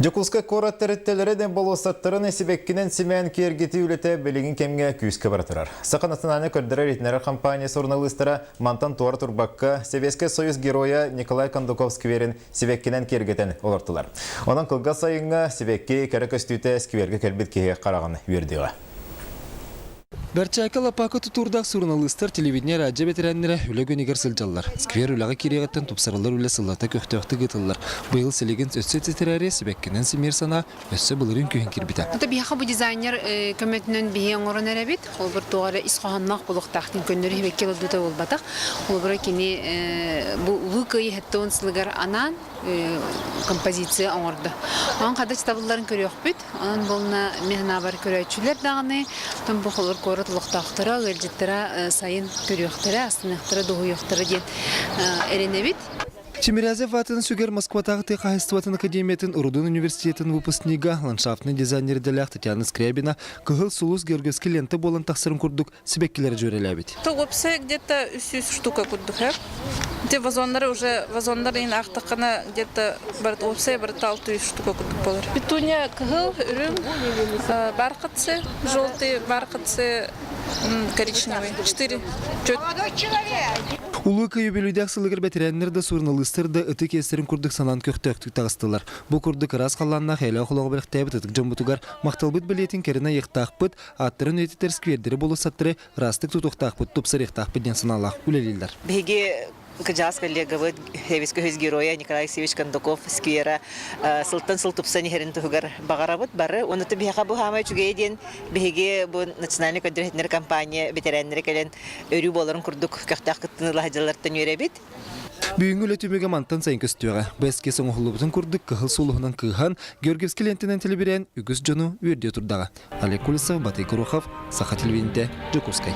Жокулска корат тереттелерден болосаттарын есебеккінен семен кергеті үлеті білігін кемге күйіске баратырар. Сақанатынаны көрдірер етінері компания журналистері Мантан Туар Турбакка Советский Союз героя Николай Кондуковский верін себеккінен кергетен олартылар. Оның қылға сайынға себекке кәрі көстүйті скверге кәлбет кеге қарағаны вердіға. Берчайка лапака тутурдақ журналистер телевидение радио ветераннері үлеген егер сылжалар. Сквер үліға керегеттен тупсарылар үлі сыллата көқтөқті гытылар. Бұйыл селеген өссе тетірәрі себеккенен семер сана өссе бұлырын күйін кербіті. Бияқа бұ дизайнер көмөтінен бейен орын әрәбет. Ол бір туғары исқоғанмақ бұлықтақтың көндері хебеккел ұдыда ол батақ. Ол бір кені бұлықы ехетті онсылығар анан композиция оңырды. Оған қада читабыларын көрі өқпет. Онын болына мехна бар көрі өтшілер дағыны. Тон бұл қолыр көрі тұлықтақтыра, ғылжеттіра сайын көрі өқтіра, астынықтыра, дұғы өқтіра ден әренебет. Чемерязев ватын сүгер Москватағы Текахайстватын академиятын Урудун университетін выпускнига ландшафтный дизайнер делях Татьяна Скрябина кыгыл сулус георгиевский ленты болан тақсырын күрдік себеккелер жөреләбет. Толопсе где-то 100 штука күрдік. Те вазонлары уже вазонлары ақтықына где-то бір 600 штука күрдік болар. Петуня кыгыл, үрім, барқытсы, желтый, барқытсы, коричневый. 4. Улука юбилейдәк сылыгыр бәтерәннерді журналистерді ыты кестерін күрдік санан көқтөктік тағыстылар. Бұл күрдік рас қаланна хәйлі құлағы біліктәбі тұтық жамбутығар мақталбыт білетін керіне еқтақпыт, аттырын өтетер сквердері болу саттыры растық тұтықтақпыт, тұпсыр еқтақпыт ден саналақ үлелілдер. Кыжас коллега Советский Союз героя Николай Алексеевич Кондуков сквера сылтан сылтупсани херин тугар багарабыт бары оны то бияга бу хамай чугейден биге бу национальный контрактер компания ветераннер келен өрү боларын курдук кахтак кытны лахажалардан йөребит. Бүгүнгү лөтүмөгө мантан сайын көстүгө беске соңголубутун курдук кыгыл сулугунан кыган Георгиевский лентинен телебирен үгүз жону үрдө турдага. Олег Кулисов, Батый Курухов, Саха телевидениеде, Жокулскай.